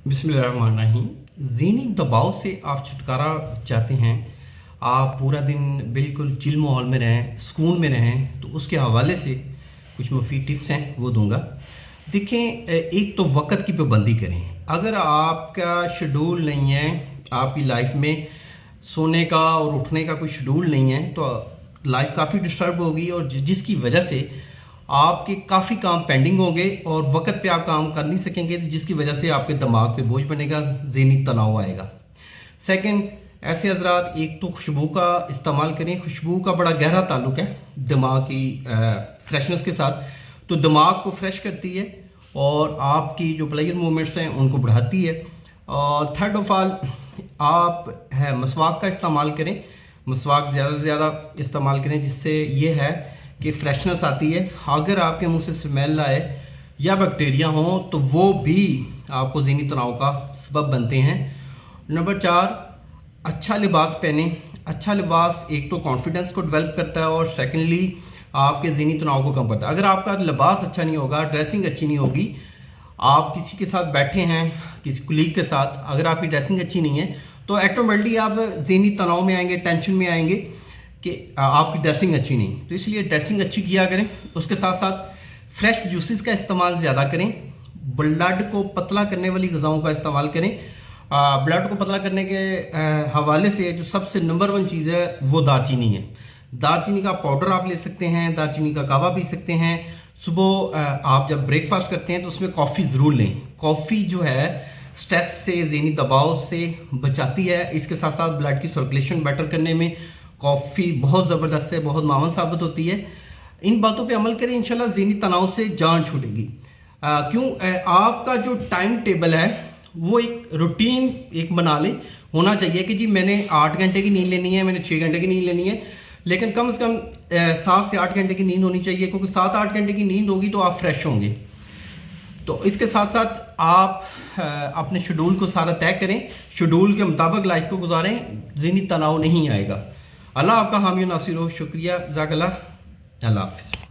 बिस्मिल्लाहिर्रहमानिर्रहीम। ज़हनी दबाव से आप छुटकारा चाहते हैं, आप पूरा दिन बिल्कुल चिल माहौल में रहें, सुकून में रहें, तो उसके हवाले से कुछ मुफीद टिप्स हैं वो दूंगा। देखें, एक तो वक्त की पाबंदी करें। अगर आपका शेड्यूल नहीं है, आपकी लाइफ में सोने का और उठने का कोई शेड्यूल नहीं है, तो लाइफ काफ़ी डिस्टर्ब होगी और जिसकी वजह से आपके काफ़ी काम पेंडिंग होंगे और वक्त पे आप काम कर नहीं सकेंगे, जिसकी वजह से आपके दिमाग पे बोझ बनेगा, ज़हनी तनाव आएगा। सेकंड, ऐसे हजरात एक तो खुशबू का इस्तेमाल करें। खुशबू का बड़ा गहरा ताल्लुक है दिमाग की फ्रेशनेस के साथ, तो दिमाग को फ्रेश करती है और आपकी जो प्लेयर मूवमेंट्स हैं उनको बढ़ाती है। और थर्ड ऑफ ऑल, आप मसवाक का इस्तेमाल करें। मसवाक ज़्यादा से ज़्यादा इस्तेमाल करें, जिससे ये है कि फ्रेशनेस आती है। अगर आपके मुंह से स्मेल आए या बैक्टीरिया हों तो वो भी आपको ज़हनी तनाव का सबब बनते हैं। नंबर 4, अच्छा लिबास पहने। अच्छा लिबास एक तो कॉन्फिडेंस को डेवलप करता है और सेकेंडली आपके ज़हनी तनाव को कम करता है। अगर आपका लिबास अच्छा नहीं होगा, ड्रेसिंग अच्छी नहीं होगी, आप किसी के साथ बैठे हैं, किसी कुलीग के साथ, अगर आपकी ड्रेसिंग अच्छी नहीं है तो ऑटोमेटिकली आप ज़हनी तनाव में आएंगे, टेंशन में आएंगे कि आपकी ड्रेसिंग अच्छी नहीं। तो इसलिए ड्रेसिंग अच्छी किया करें। उसके साथ साथ फ्रेश जूसेस का इस्तेमाल ज़्यादा करें। ब्लड को पतला करने वाली ग़िज़ाओं का इस्तेमाल करें। ब्लड को पतला करने के हवाले से जो सबसे नंबर 1 चीज़ है वो दालचीनी है। दालचीनी का पाउडर आप ले सकते हैं, दालचीनी का कावा पी सकते हैं। सुबह आप जब ब्रेकफास्ट करते हैं तो उसमें कॉफ़ी ज़रूर लें। कॉफ़ी जो है स्ट्रेस से, ज़हनी दबाव से बचाती है। इसके साथ साथ ब्लड की सर्कुलेशन बेटर करने में कॉफ़ी बहुत ज़बरदस्त है, बहुत मावन साबित होती है। इन बातों पे अमल करें, इंशाल्लाह ज़हनी तनाव से जान छूटेगी। आपका जो टाइम टेबल है वो एक रूटीन एक बना ले। होना चाहिए कि जी मैंने 8 घंटे की नींद लेनी है, मैंने 6 घंटे की नींद लेनी है, लेकिन कम से कम 7 से 8 घंटे की नींद होनी चाहिए, क्योंकि 7-8 घंटे की नींद होगी तो आप फ्रेश होंगे। तो इसके साथ साथ आप अपने शेड्यूल को सारा तय करें, शेड्यूल के मुताबिक लाइफ को गुजारें, ज़हनी तनाव नहीं आएगा। अल्लाह आपका हामी नासिर हो। शुक्रिया, जज़ाकल्लाह। अल्लाह हाफ़िज़।